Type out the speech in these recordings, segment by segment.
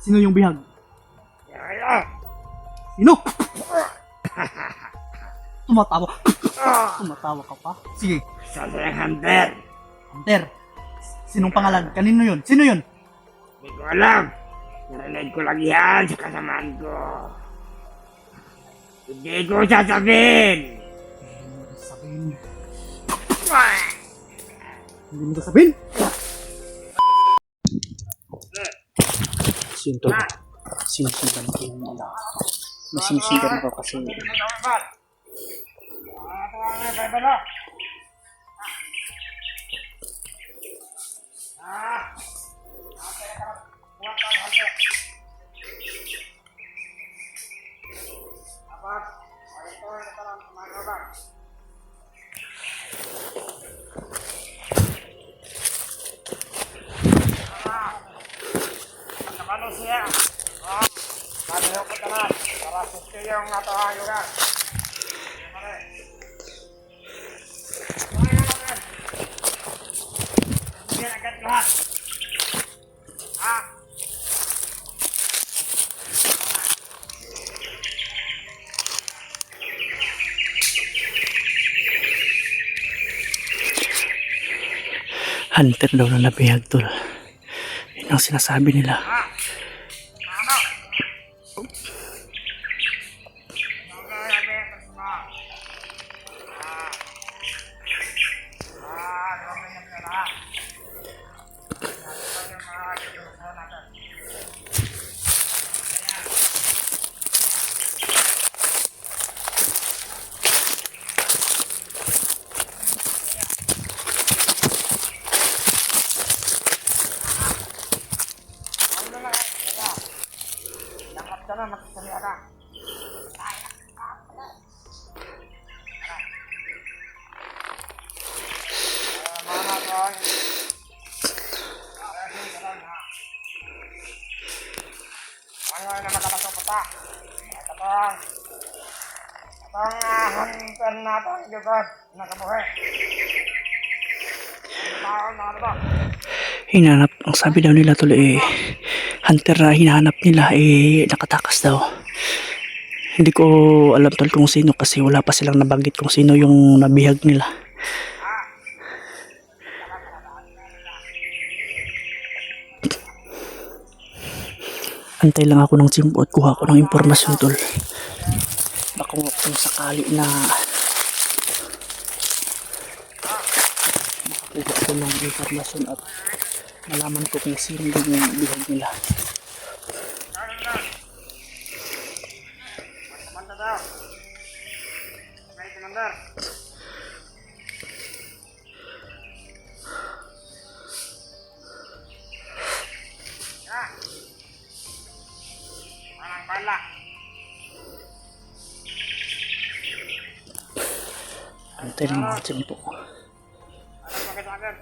Sino yung bihag? Sino? Tumatawa. Tumatawa ka pa? Sige. Sa Hunter. Hunter. Sinong pangalan? Kanino yun? Sino yun? Hindi ko alam. Narinig ko lang yan sa kasamaan ko. Hindi ko sasabihin. Sabihin. Hindi mo sasabihin? Sinto. Sinusundan ko yung ano. Masinusundan ako kasi Ano siya? Sabi ko tanan para susti yung natawag lugar. Yan agad lahat. Hunter daw na nabihag, tol. Yun ang sinasabi nila. Ano na makalasok po ta? Itong hunter na ito, Jugod, nakabuhay. Taon na ano ba? Hinanap, ang sabi daw nila, tol, Hunter na hinahanap nila, nakatakas daw. Hindi ko alam, tol, kung sino kasi wala pa silang nabanggit kung sino yung nabihag nila. Antay lang ako ng simpo at kuha ko ng impormasyon, tol. Baka kung sakali na makakuha ko ng impormasyon at malaman ko kung sino yung bihag nila. Manda daw. May commander. Manang bala. Antay lang mga simpo. Ano magkakasagan?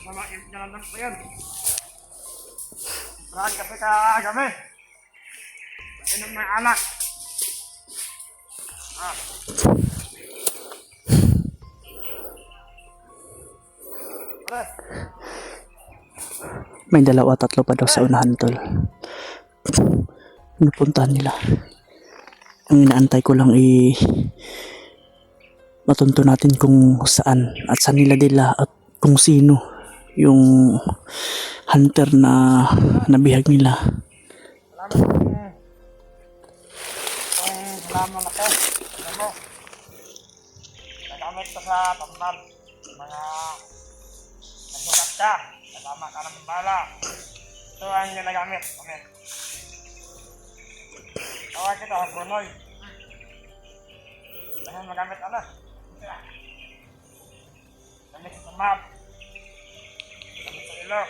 Sama jalan po yan. Maraming kape ka kami. Inom may alak. May 2 o 3 pa daw sa unahan, tol. Pinupuntahan nila. Ang inaantay ko lang matunto natin kung saan at saan nila dila at kung sino yung hunter na nabihag nila. Salamat na po. Alam mo, nagamit ko sa tambal. Mga nagsukat ka. Kasama ka ng bala. Ito ang ginagamit. Amen. Tawag kita sa Brunoy. Dahil magamit ano? Gamit sa map. Gamit sa ilo.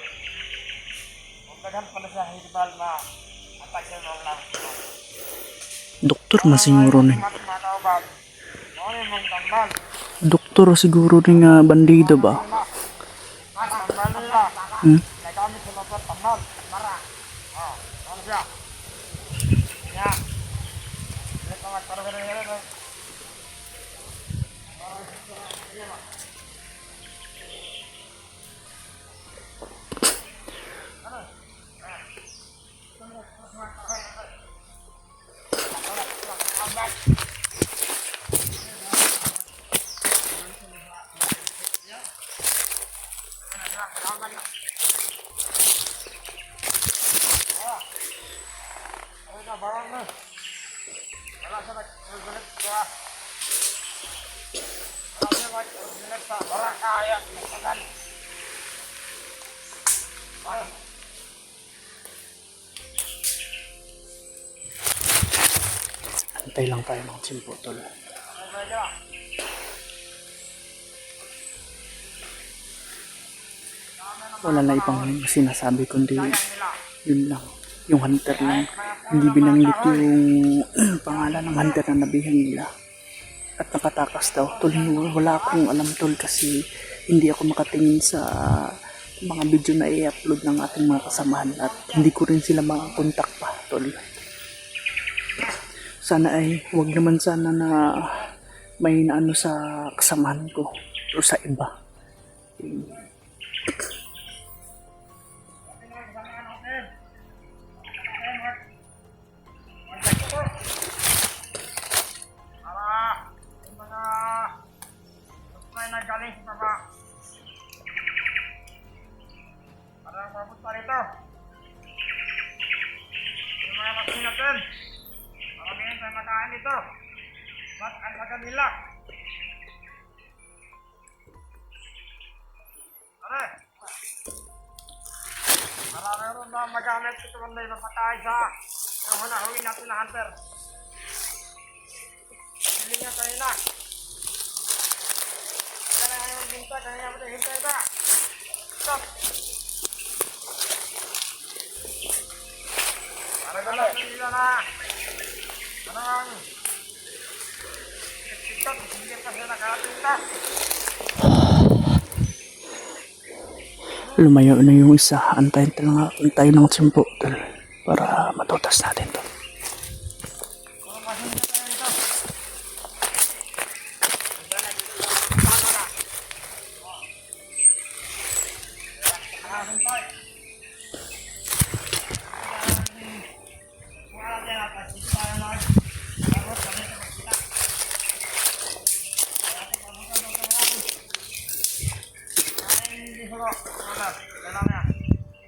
Kung daghan pala sa hibal na atake mo lang. Doktor na siguro ni. Doktor siguro ni nga bandido ba? Ya. Ini sangat parah ini. Barang nih. Barang sana gulit gua. Barang gulit sa barang kaya kan. Antay lang tayo ng tsimpo, tol. Wala na ibang sinasabi kundi yun lang. Yung hunter lang. Hindi binanggit yung pangalan ng hunter na nabihan nila. At nakatakas daw. Tol, wala akong alam, tol, kasi hindi ako makatingin sa mga video na i-upload ng ating mga kasamahan at hindi ko rin sila makakontak pa, tol. Sana ay wag naman sana na may naano sa kasamahan ko o sa iba. Galing sa baba. Parang mabot pa rito. Yung mga masin natin. Maramihan tayo makain dito. Ba't ang sa kanila? Are! Marami rin na magamit ito kung may mapatay sa hunahuin natin na hunter. Hindi nga kanina. Hintay, kaya mo hintay ka. Stop. Para gala nila na. Ano ang stop, hindi pa sila nakatinta. Lumayo na yung isa. Antayin ng tsimpo, tol, para matutas natin to.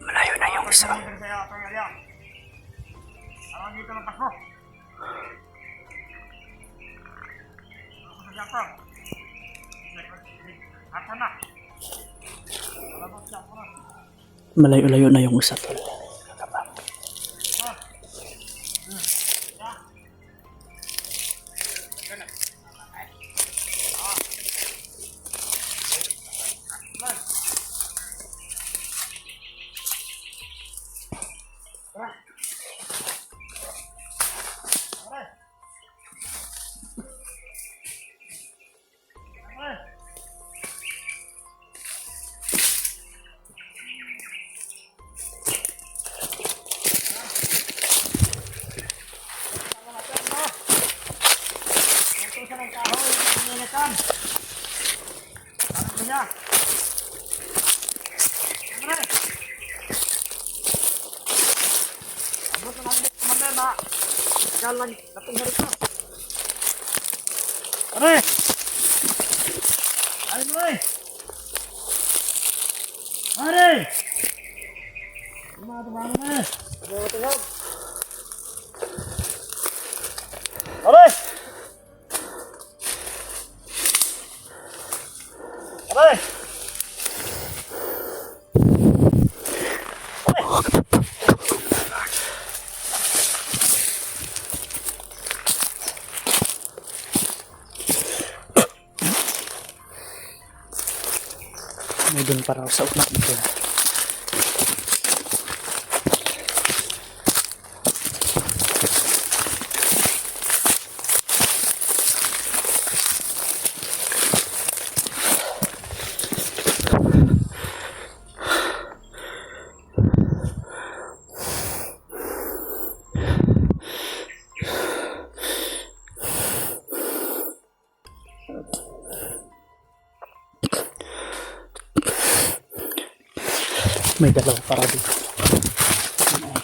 Malayo na yung isa. Malayo-layo na yung isa, tol. Jalan datang hari itu. Are. Are. Are. Mana? Are. Are. May doon para sa unak nito. May dalawa para dito. Yun ay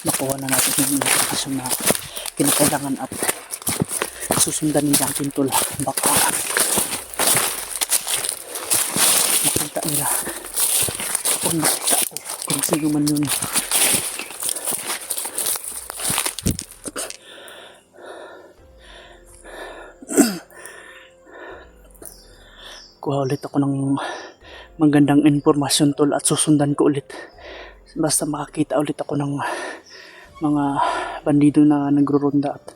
nakuha na natin yung impormasyon na kinakailangan at susundan natin tol. Baka makita nila kung nakita ko kung sino man yun. Kuha ulit ako ng magandang informasyon tol at susundan ko ulit basta makakita ulit ako ng mga bandido na nagro-ronda at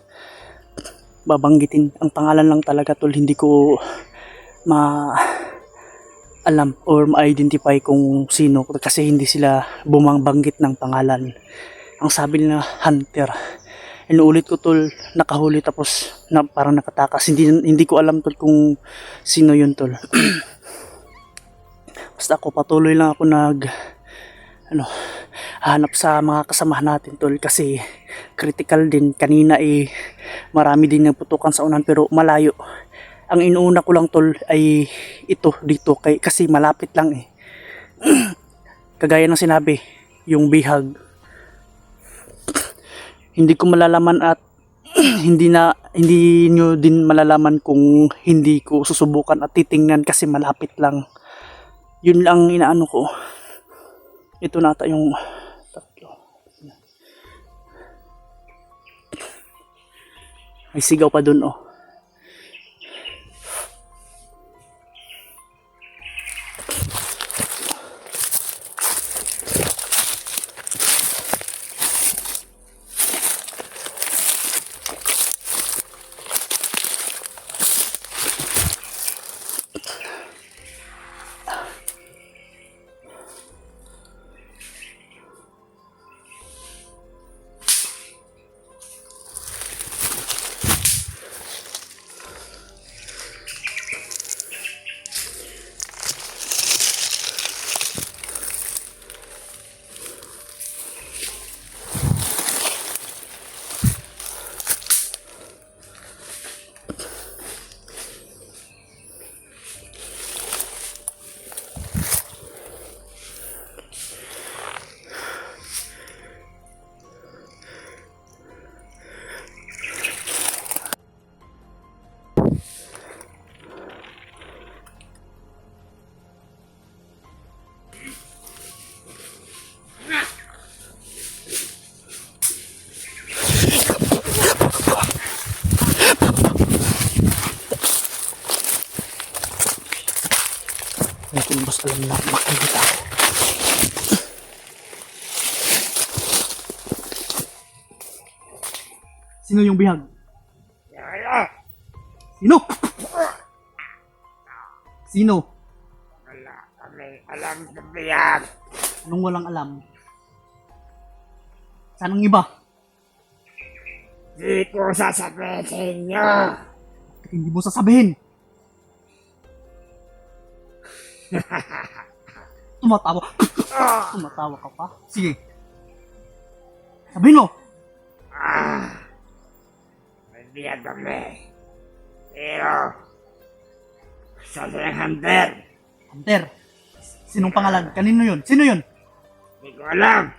babanggitin ang pangalan lang talaga tol. Hindi ko alam or ma-identify kung sino kasi hindi sila bumabanggit ng pangalan. Ang sabi nila hunter, inuulit ko tol, nakahuli tapos na parang nakatakas. Hindi ko alam tol kung sino yun tol. Basta ako patuloy lang ako hanap sa mga kasamahan natin tol kasi critical din. Kanina marami din nagputukan sa unan pero malayo. Ang inuuna ko lang tol ay ito dito kasi malapit lang eh. Kagaya ng sinabi, yung bihag. Hindi ko malalaman at hindi nyo din malalaman kung hindi ko susubukan at titingnan kasi malapit lang. Yun lang inaano ko. Ito nata yung tatlo. May sigaw pa dun oh. Kung boss alam na makikita ako. Sino yung bihag? Sino? Sino? Wala kami alam sa biyag. Anong walang alam? Saan ang iba? Di ko sasabihin sa inyo. Bakit hindi mo sasabihin? Tumatawa. Tumatawa ka pa? Sige. Sabihin mo. May biyag kami. Pero, sa hunter. Hunter. Sinong pangalan? Kanino yun? Sino yun? Hindi ko alam.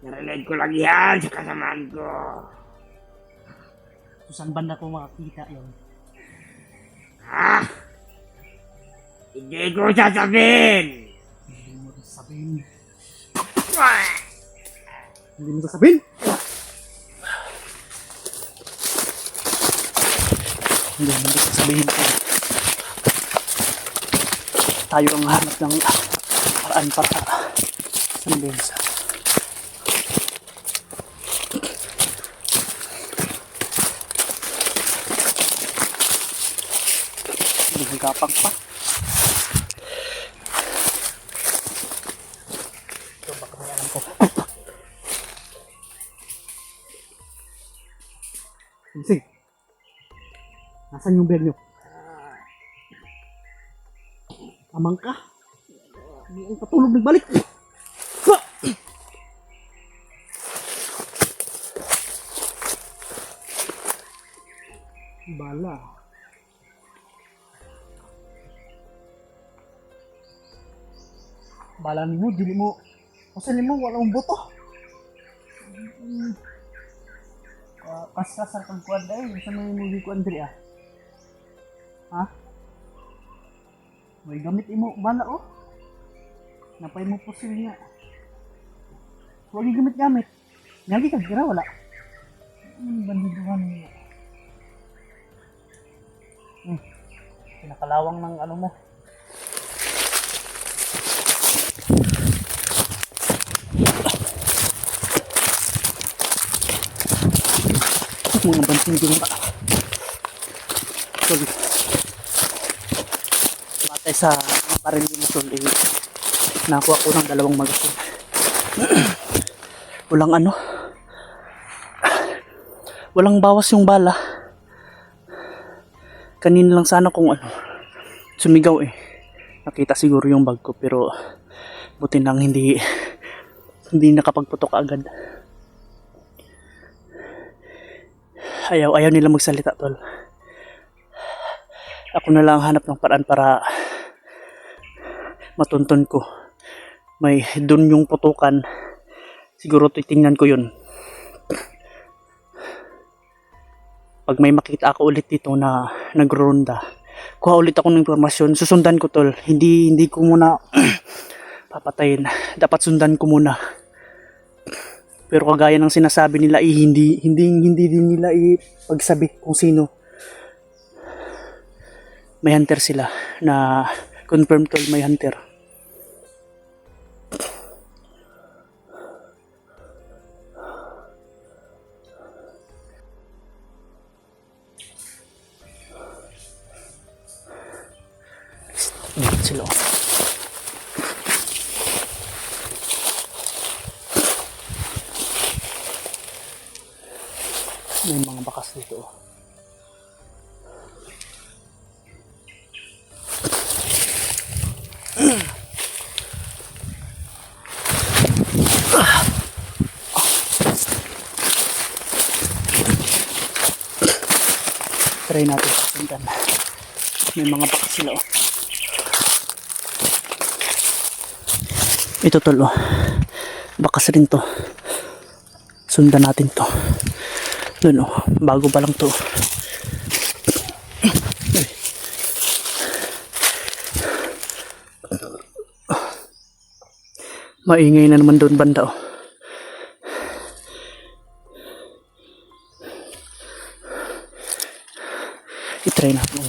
Narinig ko lang yan sa kasamaan ko. So, saan banda ko makakita yun? Hindi ko sasabihin. Hindi mo sasabihin. Hindi mo sasabihin? Hindi mo sasabihin ko. Tayo ang hanap ng paraan para sa bensa. Hindi nagkapag pa. Ito baka may alam ko. Sing, nasaan yung bel nyo? Amang ka? Hindi ang patulog nagbalik. Bala. Bala nimo, dili mo. Kasi nimo, wala mong boto. Kaskas sa kagkuan dahil. Sa mga movie ko, Andrea. Ha? May gamit imo, bala oh. Napay mo po siya nga. Huwag yung gamit-gamit. Lagi ka gira, wala. Bandiduhan niya. Pinakalawang ng ano mo. Mga banting din ba? Sorry. Matay sa baril din ito. Nakuha ko ng 2 magasin. Walang ano. Walang bawas yung bala. Kanina lang sana kung ano. Sumigaw eh. Nakita siguro yung bag ko pero buti nang hindi nakapagputok agad. Ayaw nila magsalita, tol. Ako na lang hanap ng paraan para matuntun ko. May dun yung putukan. Siguro titingnan ko yun. Pag may makita ako ulit dito na nagronda, kuha ulit ako ng informasyon. Susundan ko, tol. Hindi ko muna papatayin. Dapat sundan ko muna. Pero kagaya ng sinasabi nila hindi din nila ipagsabi kung sino. May hunter sila na confirm, tol, may hunter. Dito sila. May mga bakas dito. Try natin pasundan. May mga bakas sila. Ito, tol, oh. Bakas rin to. Sundan natin to. Doon, oh. Bago pa lang to. Maingay na naman doon banda, oh. I-try natin.